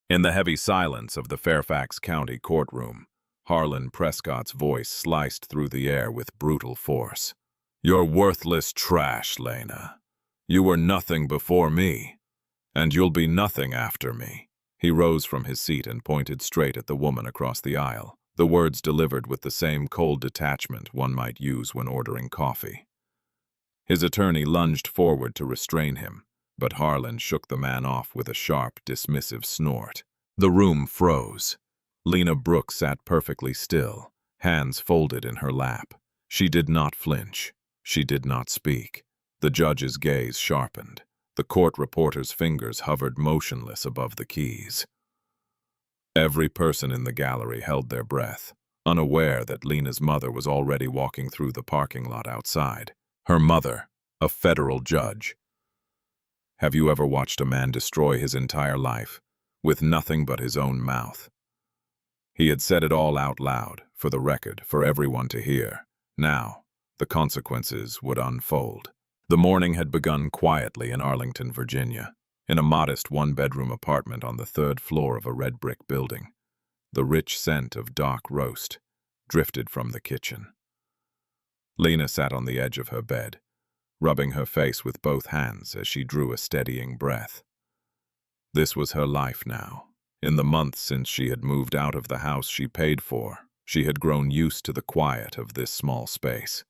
In the heavy silence of the Fairfax County courtroom, Harlan Prescott's voice sliced through the air with brutal force. "You're worthless trash, Lena. You were nothing before me, and you'll be nothing after me." He rose from his seat and pointed straight at the woman across the aisle, the words delivered with the same cold detachment one might use when ordering coffee. His attorney lunged forward to restrain him, but Harlan shook the man off with a sharp, dismissive snort. The room froze. Lena Brooks sat perfectly still, hands folded in her lap. She did not flinch. She did not speak. The judge's gaze sharpened. The court reporter's fingers hovered motionless above the keys. Every person in the gallery held their breath, unaware that Lena's mother was already walking through the parking lot outside. Her mother, a federal judge. Have you ever watched a man destroy his entire life, with nothing but his own mouth? He had said it all out loud, for the record, for everyone to hear. Now, the consequences would unfold. The morning had begun quietly in Arlington, Virginia, in a modest one-bedroom apartment on the third floor of a red-brick building. The rich scent of dark roast drifted from the kitchen. Lena sat on the edge of her bed, rubbing her face with both hands as she drew a steadying breath. This was her life now. In the months since she had moved out of the house she paid for, she had grown used to the quiet of this small space.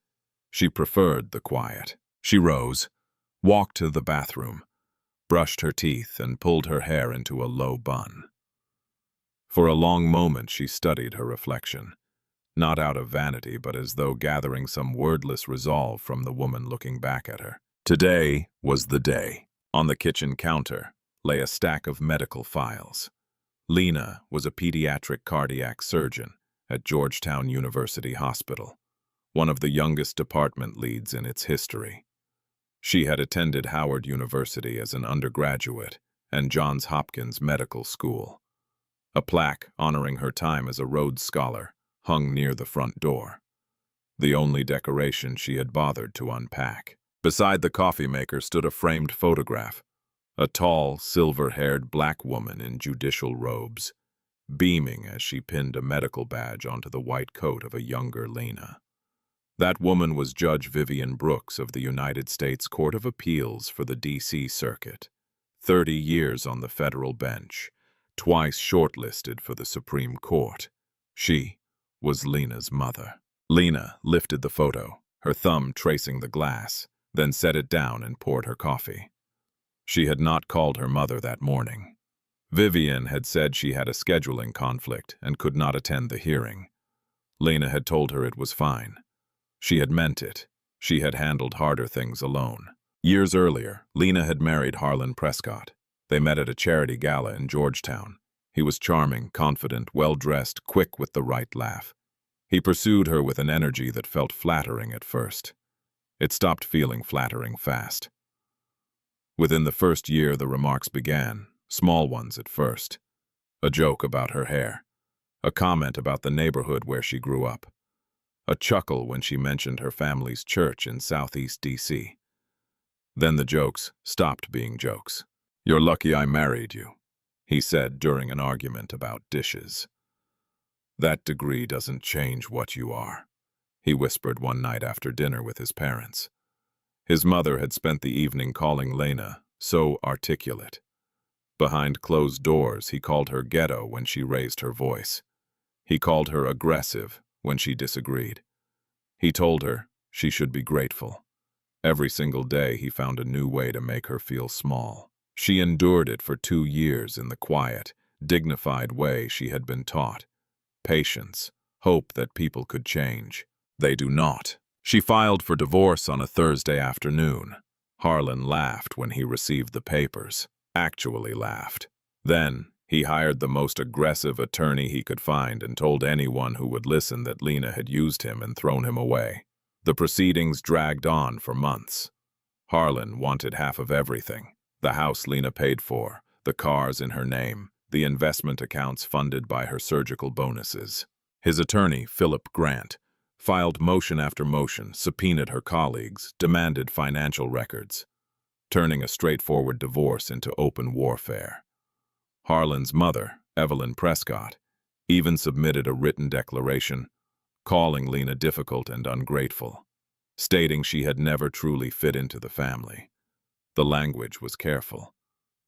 She preferred the quiet. She rose, walked to the bathroom, brushed her teeth, and pulled her hair into a low bun. For a long moment she studied her reflection, not out of vanity but as though gathering some wordless resolve from the woman looking back at her. Today was the day. On the kitchen counter lay a stack of medical files. Lena was a pediatric cardiac surgeon at Georgetown University Hospital, one of the youngest department leads in its history. She had attended Howard University as an undergraduate and Johns Hopkins Medical School. A plaque honoring her time as a Rhodes Scholar hung near the front door, the only decoration she had bothered to unpack. Beside the coffee maker stood a framed photograph, a tall, silver-haired black woman in judicial robes, beaming as she pinned a medical badge onto the white coat of a younger Lena. That woman was Judge Vivian Brooks of the United States Court of Appeals for the D.C. Circuit, 30 years on the federal bench, twice shortlisted for the Supreme Court. She was Lena's mother. Lena lifted the photo, her thumb tracing the glass, then set it down and poured her coffee. She had not called her mother that morning. Vivian had said she had a scheduling conflict and could not attend the hearing. Lena had told her it was fine. She had meant it. She had handled harder things alone. Years earlier, Lena had married Harlan Prescott. They met at a charity gala in Georgetown. He was charming, confident, well-dressed, quick with the right laugh. He pursued her with an energy that felt flattering at first. It stopped feeling flattering fast. Within the first year, the remarks began, small ones at first. A joke about her hair, a comment about the neighborhood where she grew up, a chuckle when she mentioned her family's church in Southeast D.C. Then the jokes stopped being jokes. "You're lucky I married you," he said during an argument about dishes. "That degree doesn't change what you are," he whispered one night after dinner with his parents. His mother had spent the evening calling Lena so articulate. Behind closed doors, he called her ghetto when she raised her voice. He called her aggressive when she disagreed. He told her she should be grateful. Every single day he found a new way to make her feel small. She endured it for 2 years in the quiet, dignified way she had been taught. Patience, hope that people could change. They do not. She filed for divorce on a Thursday afternoon. Harlan laughed when he received the papers. Actually laughed. Then, he hired the most aggressive attorney he could find and told anyone who would listen that Lena had used him and thrown him away. The proceedings dragged on for months. Harlan wanted half of everything: the house Lena paid for, the cars in her name, the investment accounts funded by her surgical bonuses. His attorney, Philip Grant, filed motion after motion, subpoenaed her colleagues, demanded financial records, turning a straightforward divorce into open warfare. Harlan's mother, Evelyn Prescott, even submitted a written declaration calling Lena difficult and ungrateful, stating she had never truly fit into the family. The language was careful.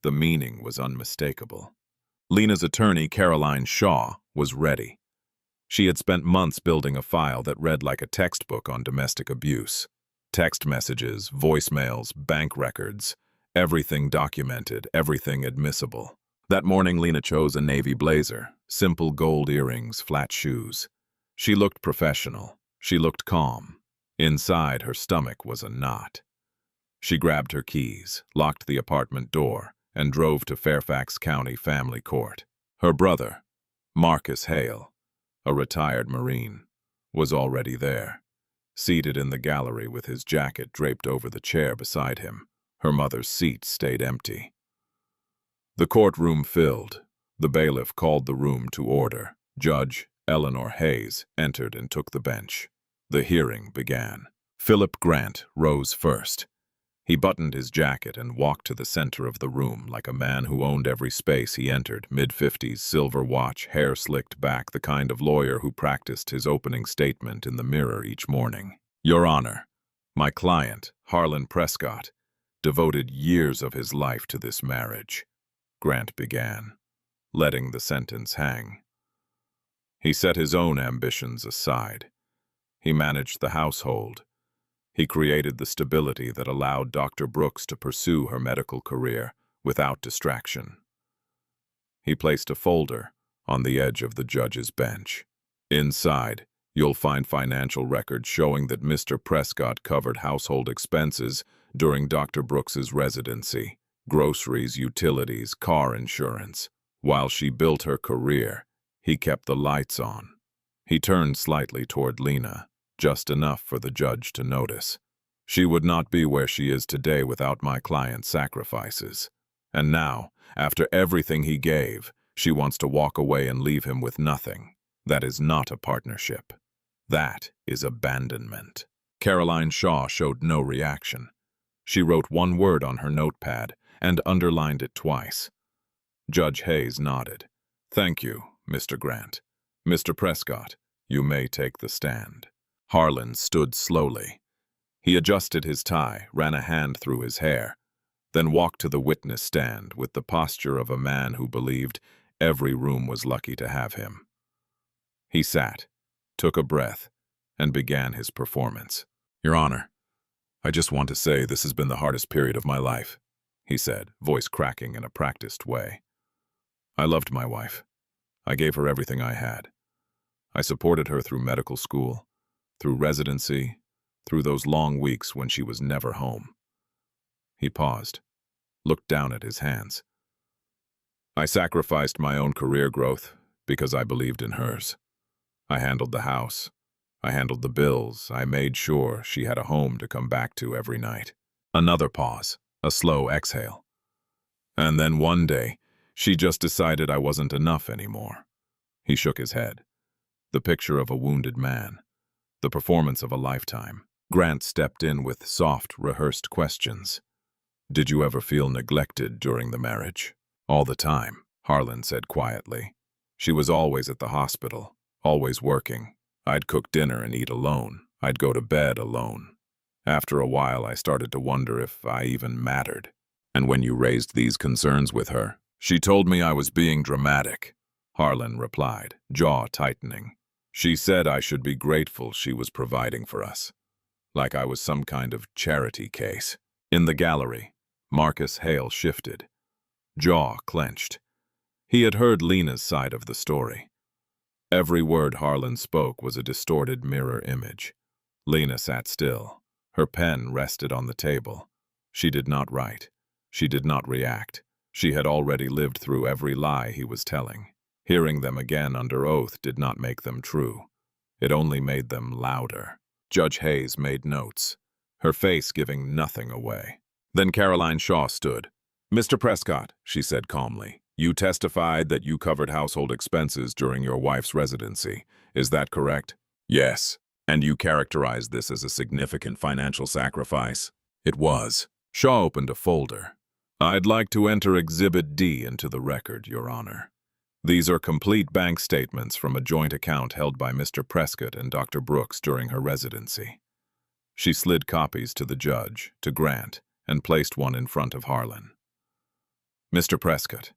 The meaning was unmistakable. Lena's attorney, Caroline Shaw, was ready. She had spent months building a file that read like a textbook on domestic abuse. Text messages, voicemails, bank records, everything documented, everything admissible. That morning, Lena chose a navy blazer, simple gold earrings, flat shoes. She looked professional. She looked calm. Inside, her stomach was a knot. She grabbed her keys, locked the apartment door, and drove to Fairfax County Family Court. Her brother, Marcus Hale, a retired Marine, was already there, seated in the gallery with his jacket draped over the chair beside him. Her mother's seat stayed empty. The courtroom filled. The bailiff called the room to order. Judge Eleanor Hayes entered and took the bench. The hearing began. Philip Grant rose first. He buttoned his jacket and walked to the center of the room like a man who owned every space he entered, mid-50s, silver watch, hair slicked back, the kind of lawyer who practiced his opening statement in the mirror each morning. Your Honor, my client, Harlan Prescott, devoted years of his life to this marriage, Grant began, letting the sentence hang. He set his own ambitions aside. He managed the household. He created the stability that allowed Dr. Brooks to pursue her medical career without distraction. He placed a folder on the edge of the judge's bench. Inside, you'll find financial records showing that Mr. Prescott covered household expenses during Dr. Brooks's residency, groceries, utilities, car insurance. While she built her career, he kept the lights on. He turned slightly toward Lena, just enough for the judge to notice. She would not be where she is today without my client's sacrifices. And now, after everything he gave, she wants to walk away and leave him with nothing. That is not a partnership. That is abandonment. Caroline Shaw showed no reaction. She wrote one word on her notepad and underlined it twice. Judge Hayes nodded. Thank you, Mr. Grant. Mr. Prescott, you may take the stand. Harlan stood slowly. He adjusted his tie, ran a hand through his hair, then walked to the witness stand with the posture of a man who believed every room was lucky to have him. He sat, took a breath, and began his performance. Your Honor, I just want to say this has been the hardest period of my life, he said, voice cracking in a practiced way. I loved my wife. I gave her everything I had. I supported her through medical school, through residency, through those long weeks when she was never home. He paused, looked down at his hands. I sacrificed my own career growth because I believed in hers. I handled the house. I handled the bills. I made sure she had a home to come back to every night. Another pause, a slow exhale. And then one day, she just decided I wasn't enough anymore. He shook his head. The picture of a wounded man. The performance of a lifetime. Grant stepped in with soft, rehearsed questions. Did you ever feel neglected during the marriage? All the time, Harlan said quietly. She was always at the hospital, always working. I'd cook dinner and eat alone. I'd go to bed alone. After a while, I started to wonder if I even mattered. And when you raised these concerns with her, she told me I was being dramatic, Harlan replied, jaw tightening. She said I should be grateful she was providing for us, like I was some kind of charity case. In the gallery, Marcus Hale shifted, jaw clenched. He had heard Lena's side of the story. Every word Harlan spoke was a distorted mirror image. Lena sat still. Her pen rested on the table. She did not write. She did not react. She had already lived through every lie he was telling. Hearing them again under oath did not make them true. It only made them louder. Judge Hayes made notes, her face giving nothing away. Then Caroline Shaw stood. Mr. Prescott, she said calmly, you testified that you covered household expenses during your wife's residency. Is that correct? Yes. And you characterized this as a significant financial sacrifice? It was. Shaw opened a folder. I'd like to enter Exhibit D into the record, Your Honor. These are complete bank statements from a joint account held by Mr. Prescott and Dr. Brooks during her residency. She slid copies to the judge, to Grant, and placed one in front of Harlan. Mr. Prescott,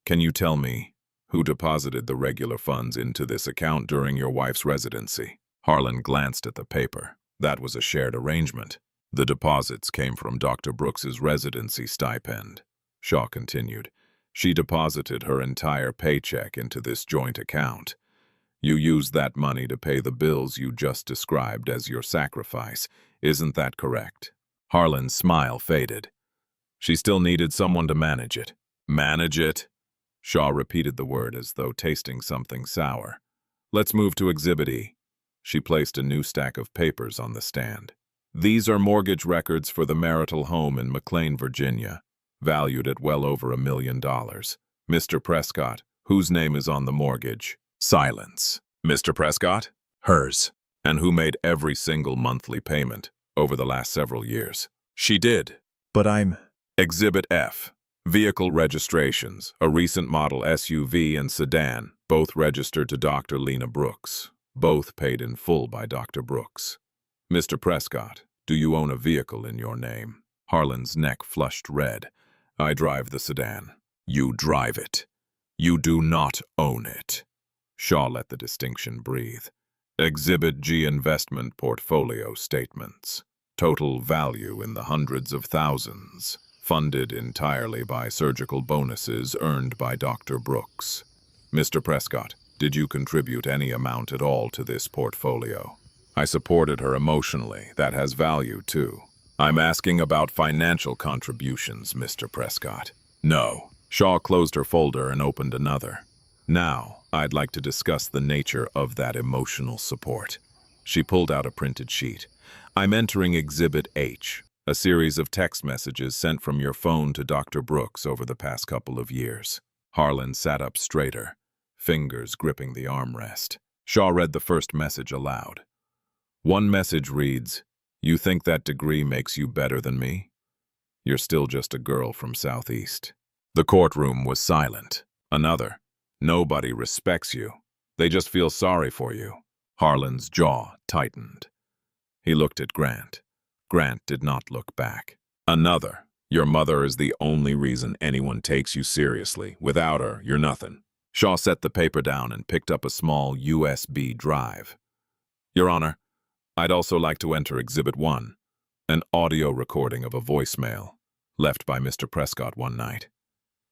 can you tell me who deposited the regular funds into this account during your wife's residency? Harlan glanced at the paper. That was a shared arrangement. The deposits came from Dr. Brooks's residency stipend. Shaw continued. She deposited her entire paycheck into this joint account. You used that money to pay the bills you just described as your sacrifice. Isn't that correct? Harlan's smile faded. She still needed someone to manage it. Manage it? Shaw repeated the word as though tasting something sour. Let's move to Exhibit E. She placed a new stack of papers on the stand. These are mortgage records for the marital home in McLean, Virginia, valued at well over $1 million. Mr. Prescott, whose name is on the mortgage? Silence. Mr. Prescott? Hers. And who made every single monthly payment over the last several years? She did. But I'm... Exhibit F. Vehicle registrations, a recent model SUV and sedan, both registered to Dr. Lena Brooks, both paid in full by Dr. Brooks. Mr. Prescott, do you own a vehicle in your name? Harlan's neck flushed red. I drive the sedan. You drive it. You do not own it. Shaw let the distinction breathe. Exhibit G investment portfolio statements. Total value in the hundreds of thousands. Funded entirely by surgical bonuses earned by Dr. Brooks. Mr. Prescott, did you contribute any amount at all to this portfolio? I supported her emotionally. That has value, too. I'm asking about financial contributions, Mr. Prescott. No. Shaw closed her folder and opened another. Now, I'd like to discuss the nature of that emotional support. She pulled out a printed sheet. I'm entering Exhibit H, a series of text messages sent from your phone to Dr. Brooks over the past couple of years. Harlan sat up straighter, fingers gripping the armrest. Shaw read the first message aloud. One message reads, "You think that degree makes you better than me? You're still just a girl from Southeast." The courtroom was silent. Another, "Nobody respects you. They just feel sorry for you." Harlan's jaw tightened. He looked at Grant. Grant did not look back. Another, "Your mother is the only reason anyone takes you seriously. Without her, you're nothing." Shaw set the paper down and picked up a small USB drive. Your Honor, I'd also like to enter Exhibit 1, an audio recording of a voicemail left by Mr. Prescott one night.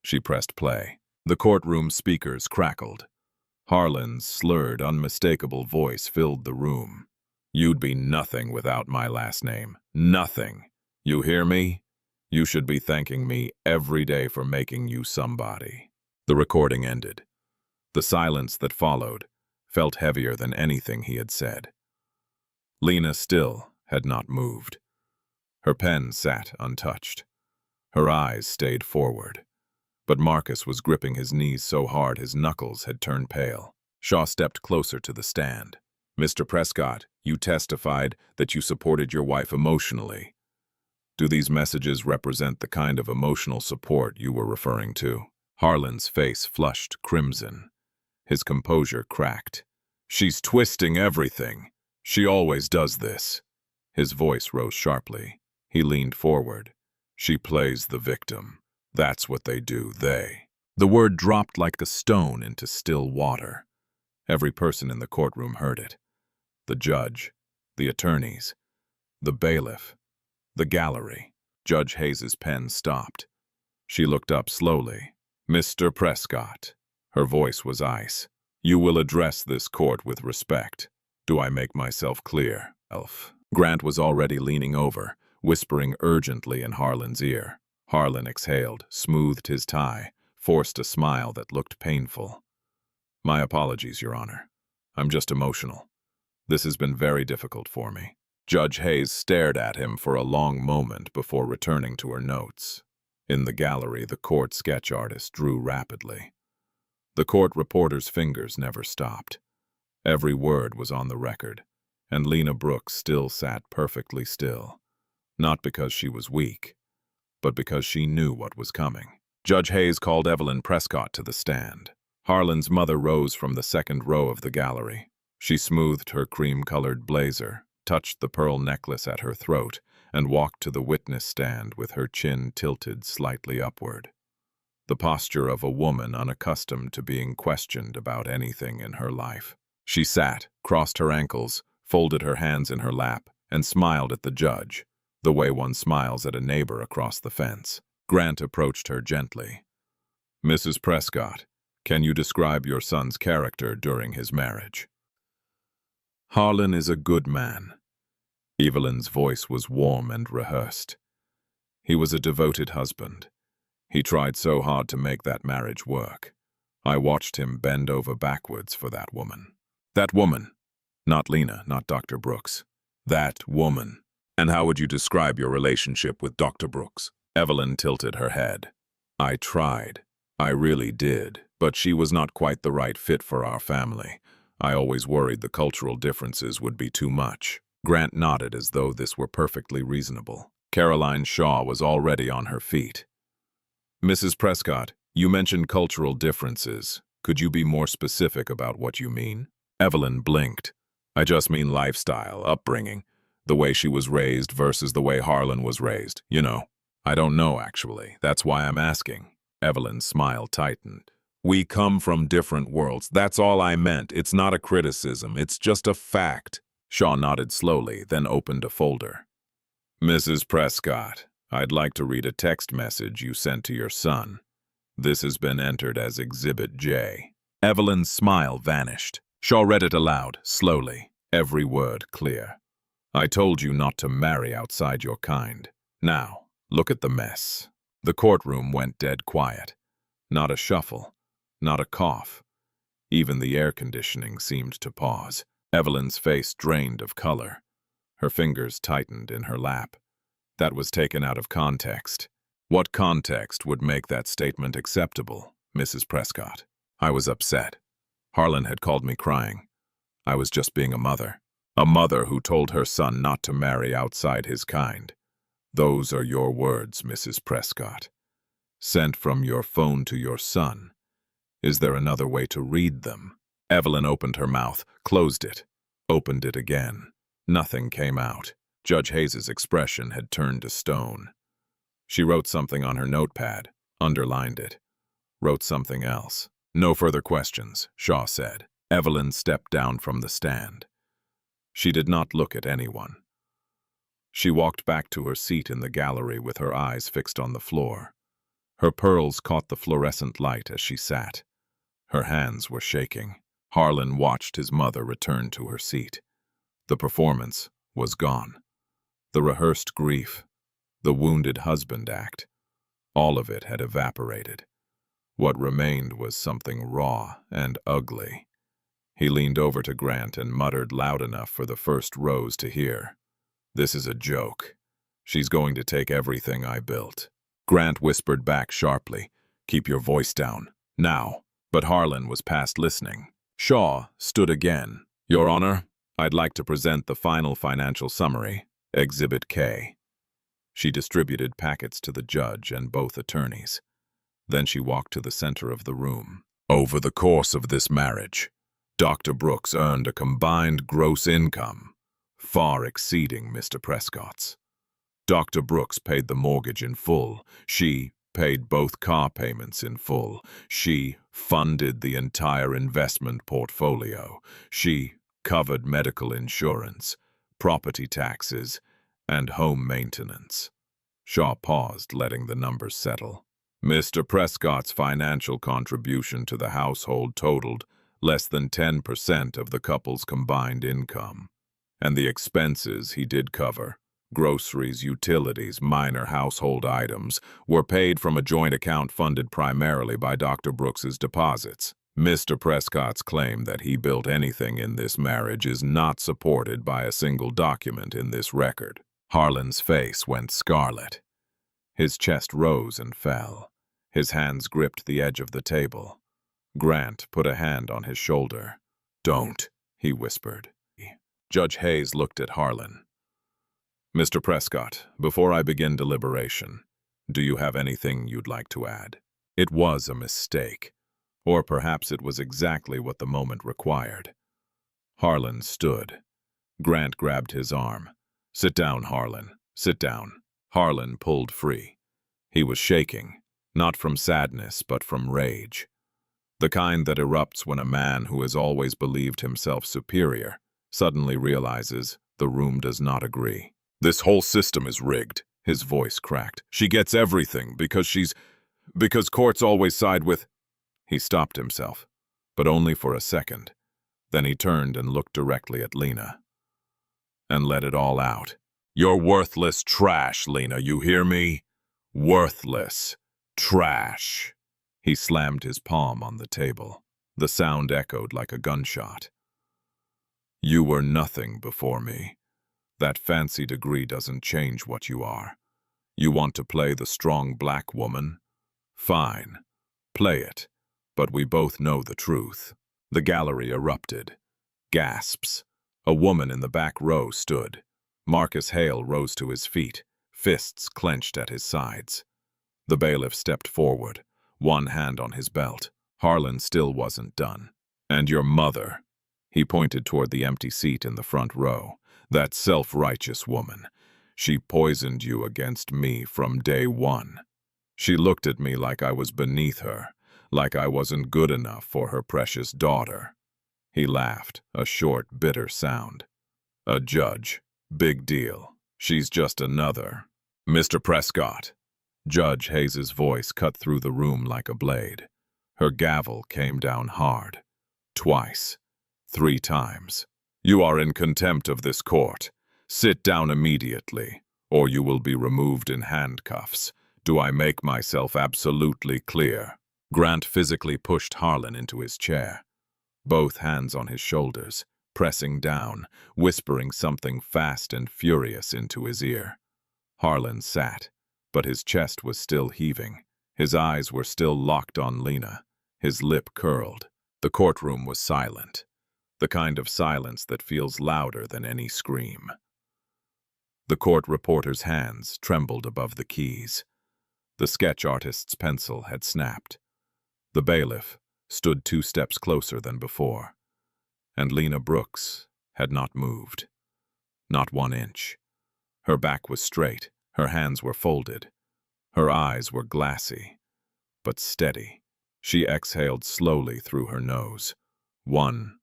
She pressed play. The courtroom speakers crackled. Harlan's slurred, unmistakable voice filled the room. You'd be nothing without my last name. Nothing. You hear me? You should be thanking me every day for making you somebody. The recording ended. The silence that followed felt heavier than anything he had said. Lena still had not moved. Her pen sat untouched. Her eyes stayed forward. But Marcus was gripping his knees so hard his knuckles had turned pale. Shaw stepped closer to the stand. Mr. Prescott, you testified that you supported your wife emotionally. Do these messages represent the kind of emotional support you were referring to? Harlan's face flushed crimson. His composure cracked. She's twisting everything. She always does this. His voice rose sharply. He leaned forward. She plays the victim. That's what they do, they. The word dropped like a stone into still water. Every person in the courtroom heard it. The judge, the attorneys, the bailiff, the gallery. Judge Hayes's pen stopped. She looked up slowly. Mr. Prescott. Her voice was ice. You will address this court with respect. Do I make myself clear, Elf? Grant was already leaning over, whispering urgently in Harlan's ear. Harlan exhaled, smoothed his tie, forced a smile that looked painful. My apologies, Your Honor. I'm just emotional. This has been very difficult for me. Judge Hayes stared at him for a long moment before returning to her notes. In the gallery, the court sketch artist drew rapidly. The court reporter's fingers never stopped. Every word was on the record, and Lena Brooks still sat perfectly still, not because she was weak, but because she knew what was coming. Judge Hayes called Evelyn Prescott to the stand. Harlan's mother rose from the second row of the gallery. She smoothed her cream-colored blazer, touched the pearl necklace at her throat, and walked to the witness stand with her chin tilted slightly upward. The posture of a woman unaccustomed to being questioned about anything in her life. She sat, crossed her ankles, folded her hands in her lap, and smiled at the judge, the way one smiles at a neighbor across the fence. Grant approached her gently. "Mrs. Prescott, can you describe your son's character during his marriage?" "Harlan is a good man." Evelyn's voice was warm and rehearsed. "He was a devoted husband. He tried so hard to make that marriage work. I watched him bend over backwards for that woman." "That woman." Not Lena, not Dr. Brooks. "That woman." "And how would you describe your relationship with Dr. Brooks?" Evelyn tilted her head. "I tried. I really did. But she was not quite the right fit for our family. I always worried the cultural differences would be too much." Grant nodded as though this were perfectly reasonable. Caroline Shaw was already on her feet. "Mrs. Prescott, you mentioned cultural differences. Could you be more specific about what you mean?" Evelyn blinked. "I just mean lifestyle, upbringing, the way she was raised versus the way Harlan was raised, you know." "I don't know, actually. That's why I'm asking." Evelyn's smile tightened. "We come from different worlds. That's all I meant. It's not a criticism. It's just a fact." Shaw nodded slowly, then opened a folder. "Mrs. Prescott, I'd like to read a text message you sent to your son. This has been entered as Exhibit J." Evelyn's smile vanished. Shaw read it aloud, slowly, every word clear. "I told you not to marry outside your kind. Now, look at the mess." The courtroom went dead quiet. Not a shuffle, not a cough. Even the air conditioning seemed to pause. Evelyn's face drained of color. Her fingers tightened in her lap. That was taken out of context. What context would make that statement acceptable, Mrs. Prescott? I was upset. Harlan had called me crying. I was just being a mother. A mother who told her son not to marry outside his kind. Those are your words, Mrs. Prescott. Sent from your phone to your son. Is there another way to read them? Evelyn opened her mouth, closed it, opened it again. Nothing came out. Judge Hayes's expression had turned to stone. She wrote something on her notepad, underlined it, wrote something else. "No further questions," Shaw said. Evelyn stepped down from the stand. She did not look at anyone. She walked back to her seat in the gallery with her eyes fixed on the floor. Her pearls caught the fluorescent light as she sat. Her hands were shaking. Harlan watched his mother return to her seat. The performance was gone. The rehearsed grief, the wounded husband act, all of it had evaporated. What remained was something raw and ugly. He leaned over to Grant and muttered loud enough for the first rows to hear. "This is a joke. She's going to take everything I built." Grant whispered back sharply, "Keep your voice down. Now." But Harlan was past listening. Shaw stood again. "Your Honor, I'd like to present the final financial summary, Exhibit K." She distributed packets to the judge and both attorneys. Then she walked to the center of the room. "Over the course of this marriage, Dr. Brooks earned a combined gross income far exceeding Mr. Prescott's. Dr. Brooks paid the mortgage in full. She paid both car payments in full. She funded the entire investment portfolio. She covered medical insurance, property taxes, and home maintenance." Shaw paused, letting the numbers settle. "Mr. Prescott's financial contribution to the household totaled less than 10% of the couple's combined income. And the expenses he did cover, groceries, utilities, minor household items, were paid from a joint account funded primarily by Dr. Brooks's deposits. Mr. Prescott's claim that he built anything in this marriage is not supported by a single document in this record." Harlan's face went scarlet. His chest rose and fell. His hands gripped the edge of the table. Grant put a hand on his shoulder. "Don't," he whispered. Judge Hayes looked at Harlan. "Mr. Prescott, before I begin deliberation, Do you have anything you'd like to add? It was a mistake. Or perhaps it was exactly what the moment required. Harlan stood. Grant grabbed his arm. "Sit down, Harlan. Sit down." Harlan pulled free. He was shaking, not from sadness, but from rage. The kind that erupts when a man who has always believed himself superior suddenly realizes the room does not agree. "This whole system is rigged," his voice cracked. "She gets everything because courts always side with—" He stopped himself, but only for a second. Then he turned and looked directly at Lena. And let it all out. "You're worthless trash, Lena, you hear me? Worthless trash." He slammed his palm on the table. The sound echoed like a gunshot. "You were nothing before me. That fancy degree doesn't change what you are. You want to play the strong black woman? Fine. Play it. But we both know the truth." The gallery erupted. Gasps. A woman in the back row stood. Marcus Hale rose to his feet, fists clenched at his sides. The bailiff stepped forward, one hand on his belt. Harlan still wasn't done. "And your mother." He pointed toward the empty seat in the front row. "That self-righteous woman. She poisoned you against me from day one. She looked at me like I was beneath her, like I wasn't good enough for her precious daughter." He laughed, a short, bitter sound. "A judge. Big deal. She's just another." "Mr. Prescott." Judge Hayes's voice cut through the room like a blade. Her gavel came down hard. Twice. 3 times. "You are in contempt of this court. Sit down immediately, or you will be removed in handcuffs. Do I make myself absolutely clear?" Grant physically pushed Harlan into his chair, both hands on his shoulders, pressing down, whispering something fast and furious into his ear. Harlan sat, but his chest was still heaving. His eyes were still locked on Lena, his lip curled. The courtroom was silent, the kind of silence that feels louder than any scream. The court reporter's hands trembled above the keys. The sketch artist's pencil had snapped. The bailiff stood 2 steps closer than before, and Lena Brooks had not moved. Not 1 inch. Her back was straight, her hands were folded. Her eyes were glassy, but steady. She exhaled slowly through her nose. One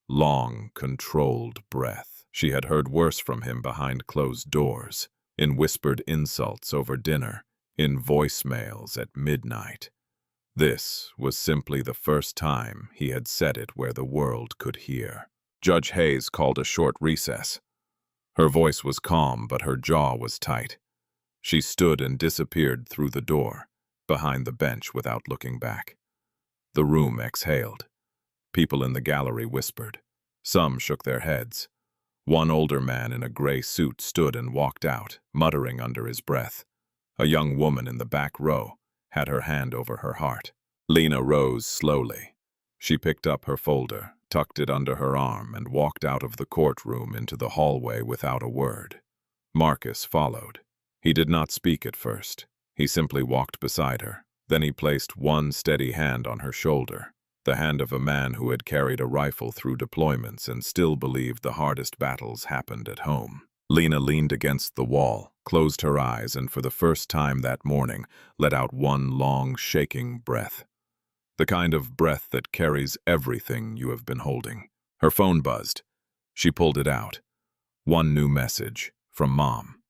long, controlled breath. She had heard worse from him behind closed doors, in whispered insults over dinner, in voicemails at midnight. This was simply the first time he had said it where the world could hear. Judge Hayes called a short recess. Her voice was calm, but her jaw was tight. She stood and disappeared through the door, behind the bench without looking back. The room exhaled. People in the gallery whispered. Some shook their heads. One older man in a gray suit stood and walked out, muttering under his breath. A young woman in the back row had her hand over her heart. Lena rose slowly. She picked up her folder, tucked it under her arm, and walked out of the courtroom into the hallway without a word. Marcus followed. He did not speak at first. He simply walked beside her. Then he placed one steady hand on her shoulder, the hand of a man who had carried a rifle through deployments and still believed the hardest battles happened at home. Lena leaned against the wall, closed her eyes, and for the first time that morning let out one long, shaking breath. The kind of breath that carries everything you have been holding. Her phone buzzed. She pulled it out. One new message from Mom.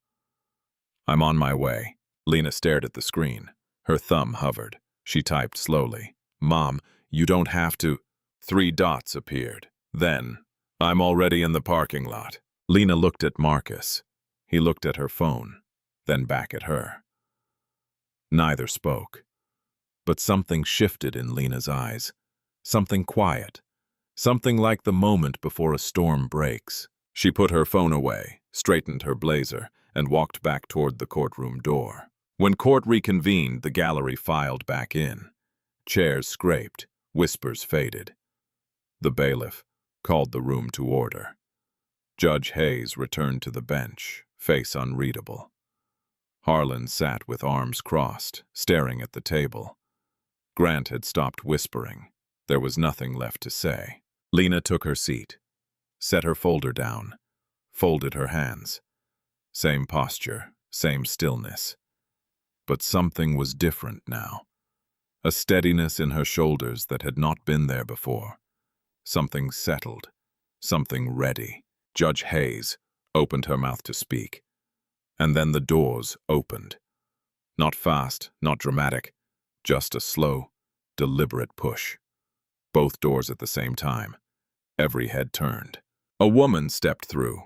"I'm on my way." Lena stared at the screen. Her thumb hovered. She typed slowly. "Mom, you don't have to—" 3 dots appeared. Then, "I'm already in the parking lot." Lena looked at Marcus. He looked at her phone, then back at her. Neither spoke. But something shifted in Lena's eyes. Something quiet. Something like the moment before a storm breaks. She put her phone away, straightened her blazer, and walked back toward the courtroom door. When court reconvened, the gallery filed back in. Chairs scraped, whispers faded. The bailiff called the room to order. Judge Hayes returned to the bench, face unreadable. Harlan sat with arms crossed, staring at the table. Grant had stopped whispering. There was nothing left to say. Lena took her seat, set her folder down, folded her hands. Same posture, same stillness. But something was different now. A steadiness in her shoulders that had not been there before. Something settled, something ready. Judge Hayes opened her mouth to speak. And then the doors opened. Not fast, not dramatic, just a slow, deliberate push. Both doors at the same time. Every head turned. A woman stepped through.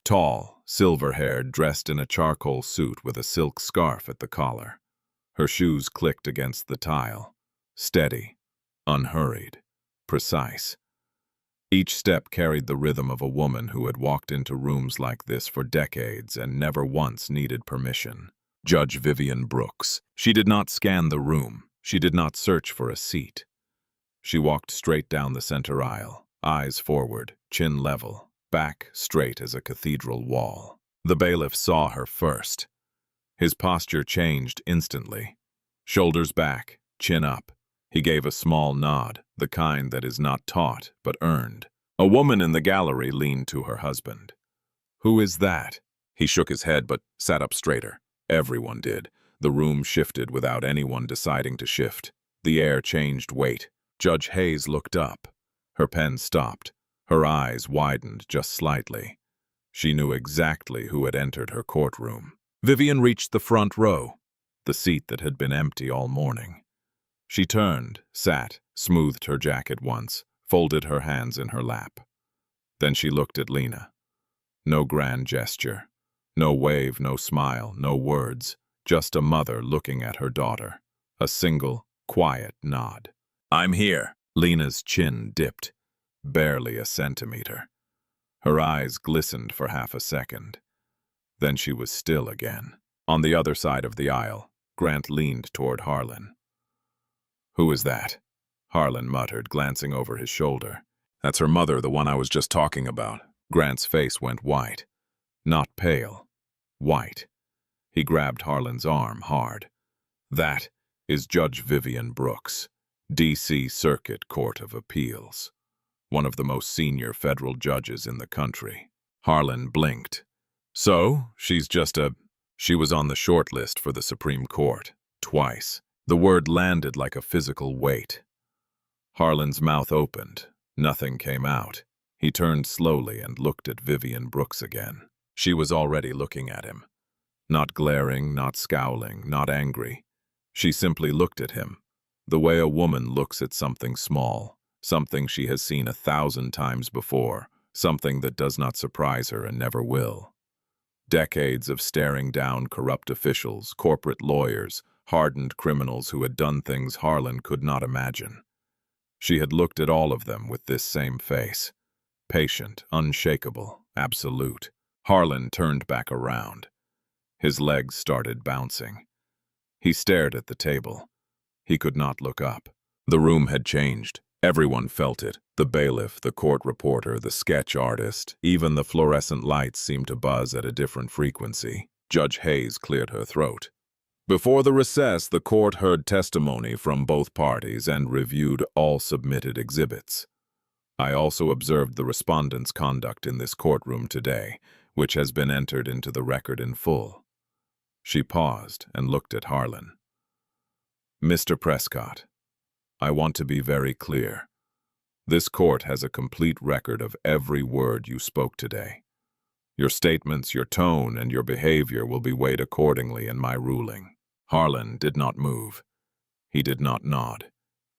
Tall, silver-haired, dressed in a charcoal suit with a silk scarf at the collar. Her shoes clicked against the tile. Steady, unhurried, precise. Each step carried the rhythm of a woman who had walked into rooms like this for decades and never once needed permission. Judge Vivian Brooks. She did not scan the room. She did not search for a seat. She walked straight down the center aisle, eyes forward, chin level, back straight as a cathedral wall. The bailiff saw her first. His posture changed instantly. Shoulders back, chin up. He gave a small nod, the kind that is not taught but earned. A woman in the gallery leaned to her husband. "Who is that?" He shook his head but sat up straighter. Everyone did. The room shifted without anyone deciding to shift. The air changed weight. Judge Hayes looked up. Her pen stopped. Her eyes widened just slightly. She knew exactly who had entered her courtroom. Vivian reached the front row, the seat that had been empty all morning. She turned, sat, smoothed her jacket once, folded her hands in her lap. Then she looked at Lena. No grand gesture. No wave, no smile, no words. Just a mother looking at her daughter. A single, quiet nod. "I'm here." Lena's chin dipped, barely a centimeter. Her eyes glistened for half a second. Then she was still again. On the other side of the aisle, Grant leaned toward Harlan. "Who is that?" Harlan muttered, glancing over his shoulder. "That's her mother, the one I was just talking about." Grant's face went white. Not pale. White. He grabbed Harlan's arm hard. "That is Judge Vivian Brooks, D.C. Circuit Court of Appeals. One of the most senior federal judges in the country." Harlan blinked. "So, she was on the short list for the Supreme Court. Twice." The word landed like a physical weight. Harlan's mouth opened. Nothing came out. He turned slowly and looked at Vivian Brooks again. She was already looking at him. Not glaring, not scowling, not angry. She simply looked at him, the way a woman looks at something small, something she has seen 1,000 times before, something that does not surprise her and never will. Decades of staring down corrupt officials, corporate lawyers, hardened criminals who had done things Harlan could not imagine. She had looked at all of them with this same face. Patient, unshakable, absolute. Harlan turned back around. His legs started bouncing. He stared at the table. He could not look up. The room had changed. Everyone felt it. The bailiff, the court reporter, the sketch artist, even the fluorescent lights seemed to buzz at a different frequency. Judge Hayes cleared her throat. Before the recess, the court heard testimony from both parties and reviewed all submitted exhibits. I also observed the respondent's conduct in this courtroom today, which has been entered into the record in full. She paused and looked at Harlan. "Mr. Prescott, I want to be very clear. This court has a complete record of every word you spoke today. Your statements, your tone, and your behavior will be weighed accordingly in my ruling." Harlan did not move. He did not nod.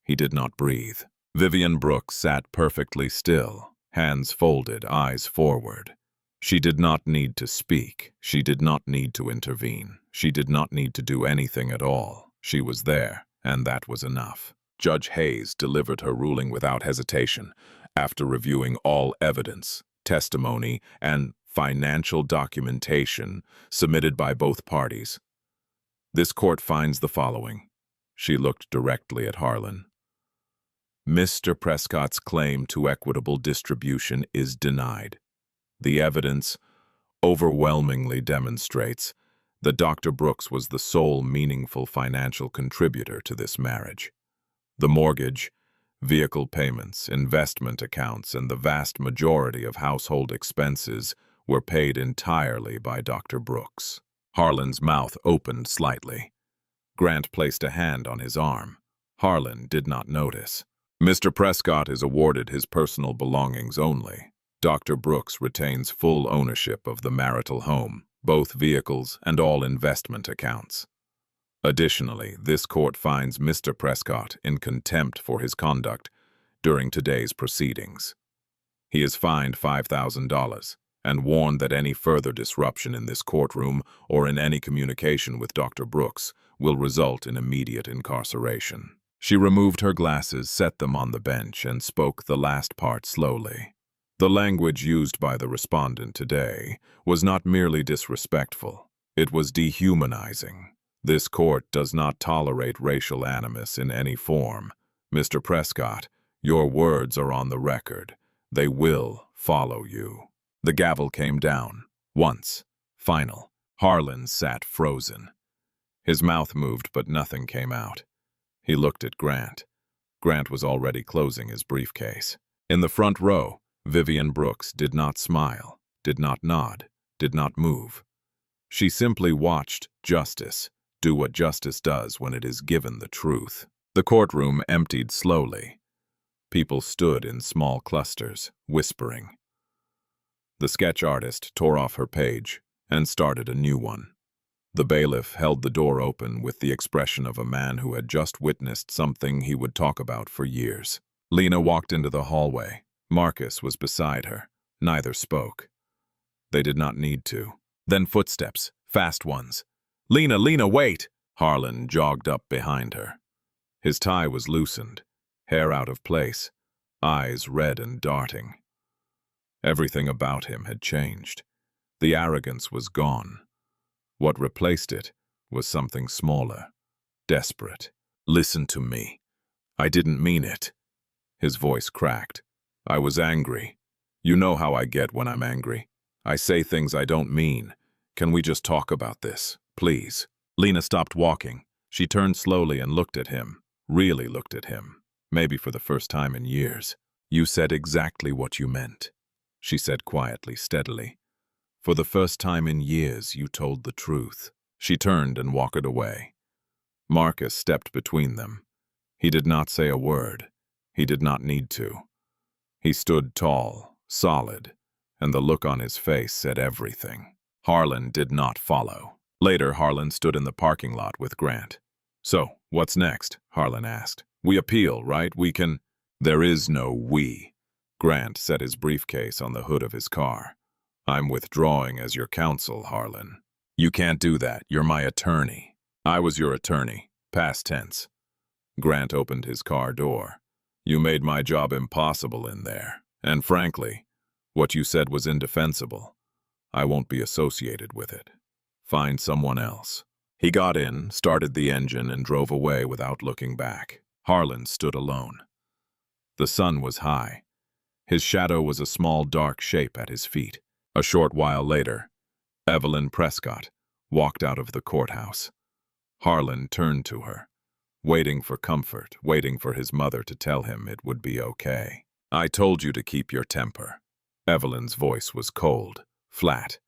He did not breathe. Vivian Brooks sat perfectly still, hands folded, eyes forward. She did not need to speak. She did not need to intervene. She did not need to do anything at all. She was there, and that was enough. Judge Hayes delivered her ruling without hesitation, after reviewing all evidence, testimony, and financial documentation submitted by both parties. This court finds the following. She looked directly at Harlan. Mr. Prescott's claim to equitable distribution is denied. The evidence overwhelmingly demonstrates that Dr. Brooks was the sole meaningful financial contributor to this marriage. The mortgage, vehicle payments, investment accounts, and the vast majority of household expenses were paid entirely by Dr. Brooks. Harlan's mouth opened slightly. Grant placed a hand on his arm. Harlan did not notice. Mr. Prescott is awarded his personal belongings only. Dr. Brooks retains full ownership of the marital home, both vehicles and all investment accounts. Additionally, this court finds Mr. Prescott in contempt for his conduct during today's proceedings. He is fined $5,000 and warned that any further disruption in this courtroom or in any communication with Dr. Brooks will result in immediate incarceration. She removed her glasses, set them on the bench, and spoke the last part slowly. The language used by the respondent today was not merely disrespectful, it was dehumanizing. This court does not tolerate racial animus in any form. Mr. Prescott, your words are on the record. They will follow you. The gavel came down. Once. Final. Harlan sat frozen. His mouth moved, but nothing came out. He looked at Grant. Grant was already closing his briefcase. In the front row, Vivian Brooks did not smile, did not nod, did not move. She simply watched justice do what justice does when it is given the truth. The courtroom emptied slowly. People stood in small clusters, whispering. The sketch artist tore off her page and started a new one. The bailiff held the door open with the expression of a man who had just witnessed something he would talk about for years. Lena walked into the hallway. Marcus was beside her. Neither spoke. They did not need to. Then footsteps, fast ones. Lena, wait! Harlan jogged up behind her. His tie was loosened, hair out of place, eyes red and darting. Everything about him had changed. The arrogance was gone. What replaced it was something smaller, desperate. Listen to me. I didn't mean it. His voice cracked. I was angry. You know how I get when I'm angry. I say things I don't mean. Can we just talk about this, please? Lena stopped walking. She turned slowly and looked at him, really looked at him, maybe for the first time in years. You said exactly what you meant, she said quietly, steadily. For the first time in years, you told the truth. She turned and walked away. Marcus stepped between them. He did not say a word. He did not need to. He stood tall, solid, and the look on his face said everything. Harlan did not follow. Later, Harlan stood in the parking lot with Grant. So, what's next? Harlan asked. We appeal, right? We can... There is no we. Grant set his briefcase on the hood of his car. I'm withdrawing as your counsel, Harlan. You can't do that. You're my attorney. I was your attorney. Past tense. Grant opened his car door. You made my job impossible in there. And frankly, what you said was indefensible. I won't be associated with it. Find someone else. He got in, started the engine, and drove away without looking back. Harlan stood alone. The sun was high. His shadow was a small dark shape at his feet. A short while later, Evelyn Prescott walked out of the courthouse. Harlan turned to her, waiting for comfort, waiting for his mother to tell him it would be okay. I told you to keep your temper. Evelyn's voice was cold, flat.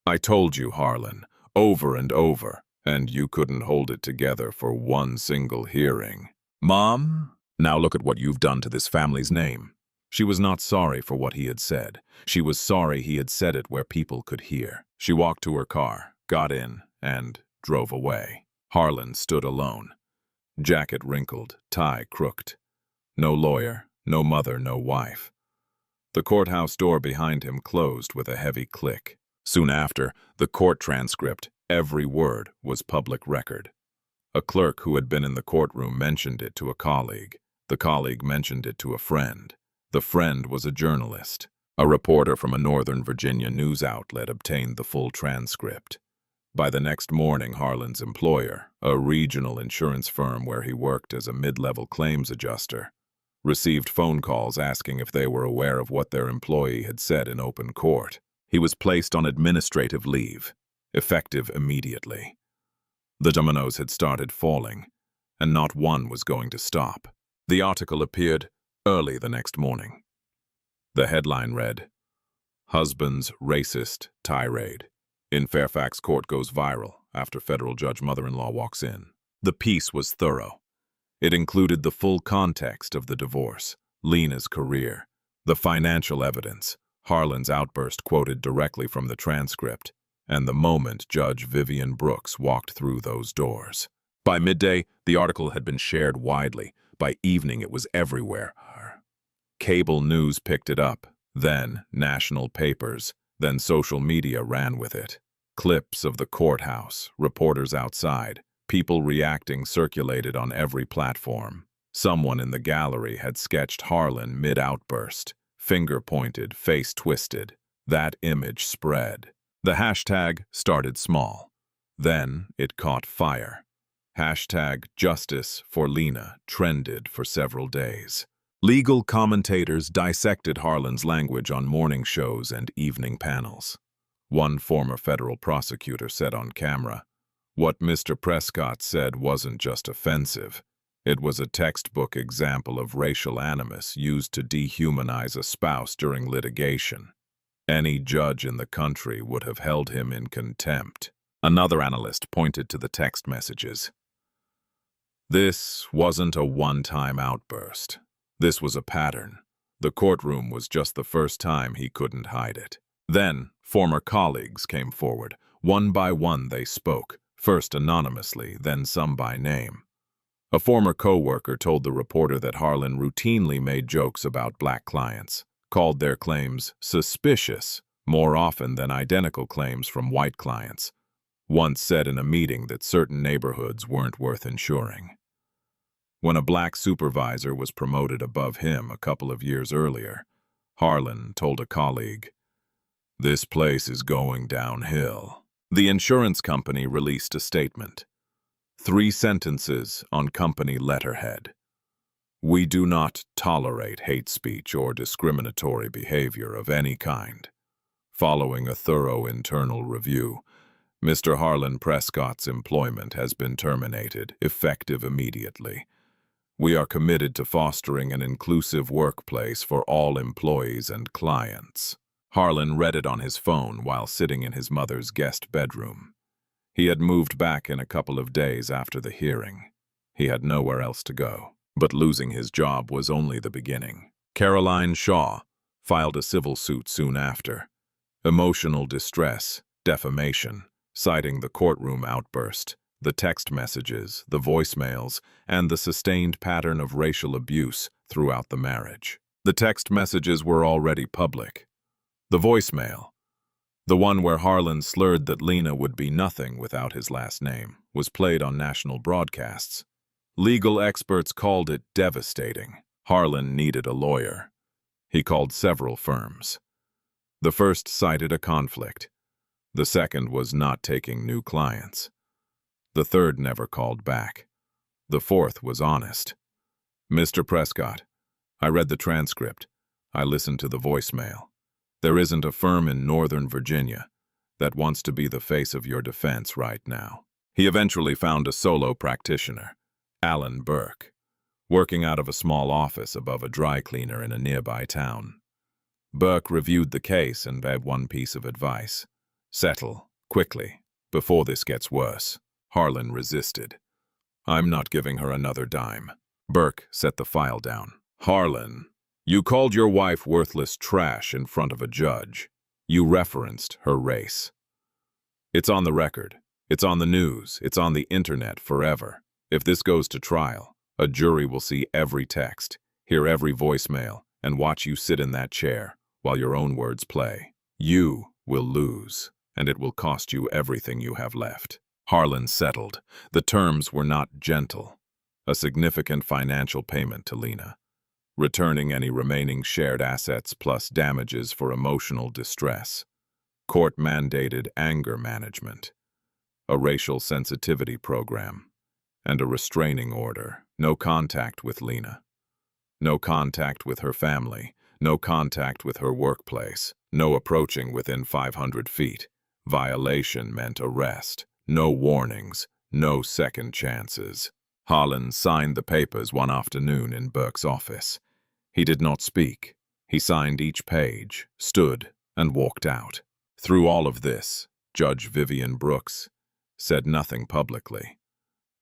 I told you, Harlan, over and over, and you couldn't hold it together for one single hearing. Mom, now look at what you've done to this family's name. She was not sorry for what he had said. She was sorry he had said it where people could hear. She walked to her car, got in, and drove away. Harlan stood alone. Jacket wrinkled, tie crooked. No lawyer, no mother, no wife. The courthouse door behind him closed with a heavy click. Soon after, the court transcript, every word, was public record. A clerk who had been in the courtroom mentioned it to a colleague. The colleague mentioned it to a friend. The friend was a journalist. A reporter from a Northern Virginia news outlet obtained the full transcript. By the next morning, Harlan's employer, a regional insurance firm where he worked as a mid-level claims adjuster, received phone calls asking if they were aware of what their employee had said in open court. He was placed on administrative leave. effective immediately. The dominoes had started falling, and not one was going to stop. The article appeared early the next morning. The headline read, "Husband's Racist Tirade. In Fairfax Court Goes Viral After Federal Judge Mother-in-Law Walks In." The piece was thorough. It included the full context of the divorce, Lena's career, the financial evidence, Harlan's outburst quoted directly from the transcript, and the moment Judge Vivian Brooks walked through those doors. By midday, the article had been shared widely. By evening, it was everywhere. Cable news picked it up, then national papers, then social media ran with it. Clips of the courthouse, reporters outside, people reacting circulated on every platform. Someone in the gallery had sketched Harlan mid-outburst, finger pointed, face twisted. That image spread. The hashtag started small. Then it caught fire. Hashtag Justice for Lena trended for several days. Legal commentators dissected Harlan's language on morning shows and evening panels. One former federal prosecutor said on camera, "What Mr. Prescott said wasn't just offensive. It was a textbook example of racial animus used to dehumanize a spouse during litigation. Any judge in the country would have held him in contempt." Another analyst pointed to the text messages. This wasn't a one-time outburst. This was a pattern. The courtroom was just the first time he couldn't hide it. Then, former colleagues came forward. One by one they spoke, first anonymously, then some by name. A former co-worker told the reporter that Harlan routinely made jokes about black clients, called their claims suspicious more often than identical claims from white clients. Once said in a meeting that certain neighborhoods weren't worth insuring. When a black supervisor was promoted above him a couple of years earlier, Harlan told a colleague, "This place is going downhill." The insurance company released a statement. 3 sentences on company letterhead. "We do not tolerate hate speech or discriminatory behavior of any kind. Following a thorough internal review, Mr. Harlan Prescott's employment has been terminated, effective immediately. We are committed to fostering an inclusive workplace for all employees and clients." Harlan read it on his phone while sitting in his mother's guest bedroom. He had moved back in a couple of days after the hearing. He had nowhere else to go. But losing his job was only the beginning. Caroline Shaw filed a civil suit soon after. Emotional distress, defamation, citing the courtroom outburst, the text messages, the voicemails, and the sustained pattern of racial abuse throughout the marriage. The text messages were already public. The voicemail, the one where Harlan slurred that Lena would be nothing without his last name, was played on national broadcasts. Legal experts called it devastating. Harlan needed a lawyer. He called several firms. The first cited a conflict. The second was not taking new clients. The third never called back. The fourth was honest. "Mr. Prescott, I read the transcript. I listened to the voicemail. There isn't a firm in Northern Virginia that wants to be the face of your defense right now." He eventually found a solo practitioner, Alan Burke, working out of a small office above a dry cleaner in a nearby town. Burke reviewed the case and had one piece of advice. "Settle, quickly, before this gets worse." Harlan resisted. "I'm not giving her another dime." Burke set the file down. "Harlan, you called your wife worthless trash in front of a judge. You referenced her race. It's on the record. It's on the news. It's on the internet forever. If this goes to trial, a jury will see every text, hear every voicemail, and watch you sit in that chair while your own words play. You will lose, and it will cost you everything you have left." Harlan settled. The terms were not gentle. A significant financial payment to Lena, returning any remaining shared assets plus damages for emotional distress, court-mandated anger management, a racial sensitivity program, and a restraining order. No contact with Lena. No contact with her family. No contact with her workplace. No approaching within 500 feet. Violation meant arrest. No warnings, no second chances. Harlan signed the papers one afternoon in Burke's office. He did not speak. He signed each page, stood, and walked out. Through all of this, Judge Vivian Brooks said nothing publicly.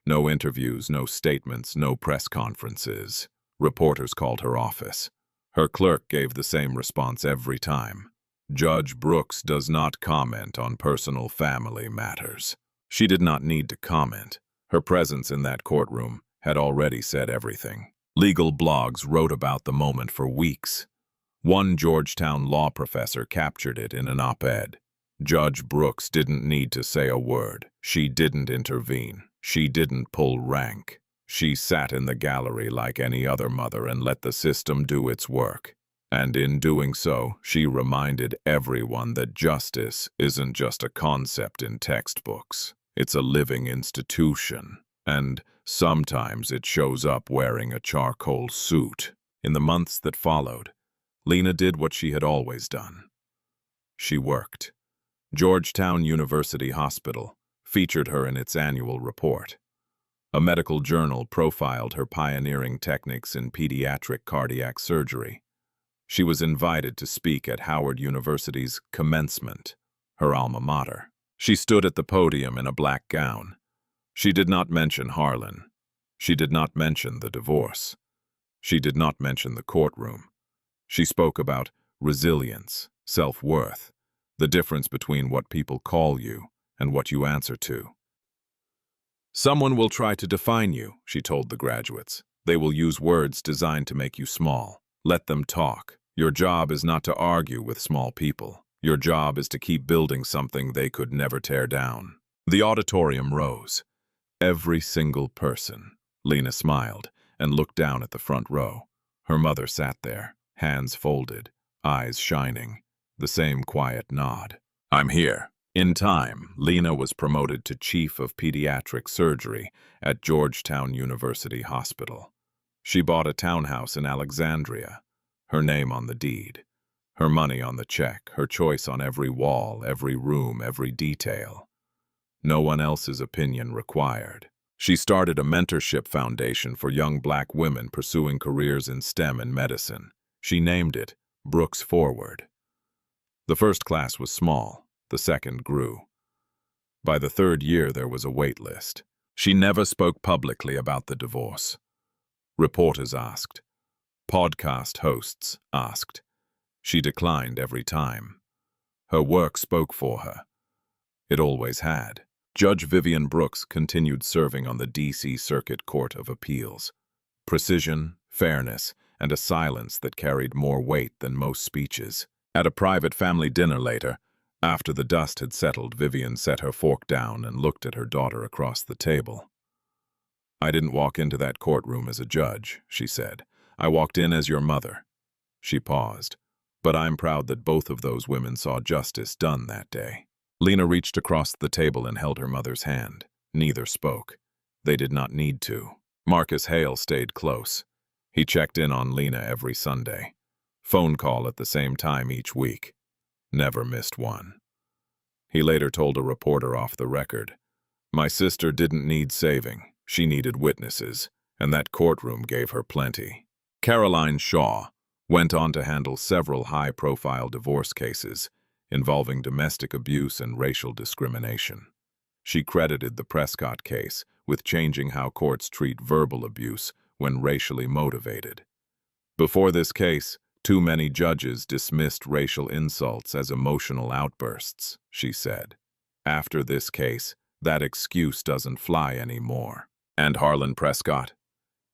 No interviews, no statements, no press conferences. Reporters called her office. Her clerk gave the same response every time. Judge Brooks does not comment on personal family matters. She did not need to comment. Her presence in that courtroom had already said everything. Legal blogs wrote about the moment for weeks. One Georgetown law professor captured it in an op-ed. Judge Brooks didn't need to say a word. She didn't intervene. She didn't pull rank. She sat in the gallery like any other mother and let the system do its work. And in doing so, she reminded everyone that justice isn't just a concept in textbooks. It's a living institution. And sometimes it shows up wearing a charcoal suit. In the months that followed, Lena did what she had always done. She worked. Georgetown University Hospital featured her in its annual report. A medical journal profiled her pioneering techniques in pediatric cardiac surgery. She was invited to speak at Howard University's commencement, her alma mater. She stood at the podium in a black gown. She did not mention Harlan. She did not mention the divorce. She did not mention the courtroom. She spoke about resilience, self-worth, the difference between what people call you and what you answer to. Someone will try to define you, she told the graduates. They will use words designed to make you small. Let them talk. Your job is not to argue with small people. Your job is to keep building something they could never tear down. The auditorium rose. Every single person. Lena smiled and looked down at the front row. Her mother sat there, hands folded, eyes shining, the same quiet nod. I'm here. In time, Lena was promoted to Chief of Pediatric Surgery at Georgetown University Hospital. She bought a townhouse in Alexandria, her name on the deed, her money on the check, her choice on every wall, every room, every detail. No one else's opinion required. She started a mentorship foundation for young black women pursuing careers in STEM and medicine. She named it Brooks Forward. The first class was small. The second grew. By the third year, there was a wait list. She never spoke publicly about the divorce. Reporters asked. Podcast hosts asked. She declined every time. Her work spoke for her. It always had. Judge Vivian Brooks continued serving on the D.C. Circuit Court of Appeals. Precision, fairness, and a silence that carried more weight than most speeches. At a private family dinner later, after the dust had settled, Vivian set her fork down and looked at her daughter across the table. I didn't walk into that courtroom as a judge, she said. I walked in as your mother. She paused. But I'm proud that both of those women saw justice done that day. Lena reached across the table and held her mother's hand. Neither spoke. They did not need to. Marcus Hale stayed close. He checked in on Lena every Sunday. Phone call at the same time each week. Never missed one. He later told a reporter off the record, my sister didn't need saving. She needed witnesses, and that courtroom gave her plenty. Caroline Shaw went on to handle several high-profile divorce cases involving domestic abuse and racial discrimination. She credited the Prescott case with changing how courts treat verbal abuse when racially motivated. Before this case, too many judges dismissed racial insults as emotional outbursts, she said. After this case, that excuse doesn't fly anymore. And Harlan Prescott?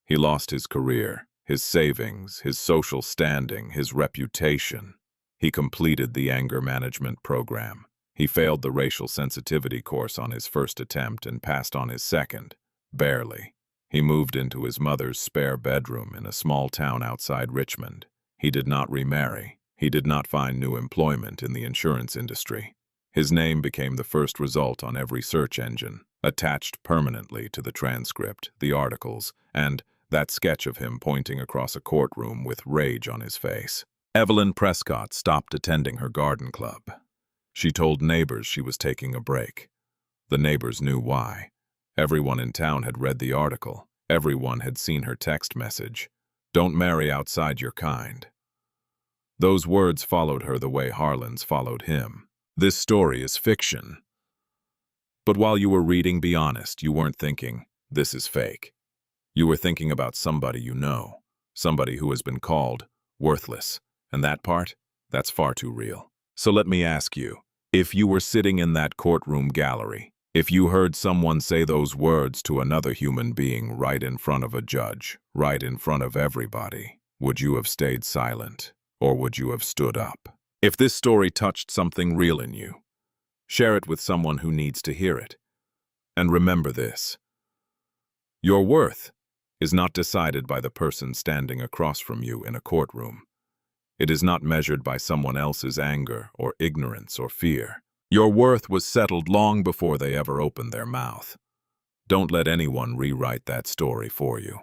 He lost his career, his savings, his social standing, his reputation. He completed the anger management program. He failed the racial sensitivity course on his first attempt and passed on his second. Barely. He moved into his mother's spare bedroom in a small town outside Richmond. He did not remarry. He did not find new employment in the insurance industry. His name became the first result on every search engine, attached permanently to the transcript, the articles, and that sketch of him pointing across a courtroom with rage on his face. Evelyn Prescott stopped attending her garden club. She told neighbors she was taking a break. The neighbors knew why. Everyone in town had read the article. Everyone had seen her text message. Don't marry outside your kind. Those words followed her the way Harlan's followed him. This story is fiction. But while you were reading, be honest, you weren't thinking, this is fake. You were thinking about somebody you know, somebody who has been called worthless. And that part, that's far too real. So let me ask you, if you were sitting in that courtroom gallery, if you heard someone say those words to another human being right in front of a judge, right in front of everybody, would you have stayed silent, or would you have stood up? If this story touched something real in you, share it with someone who needs to hear it. And remember this: your worth is not decided by the person standing across from you in a courtroom. It is not measured by someone else's anger or ignorance or fear. Your worth was settled long before they ever opened their mouth. Don't let anyone rewrite that story for you.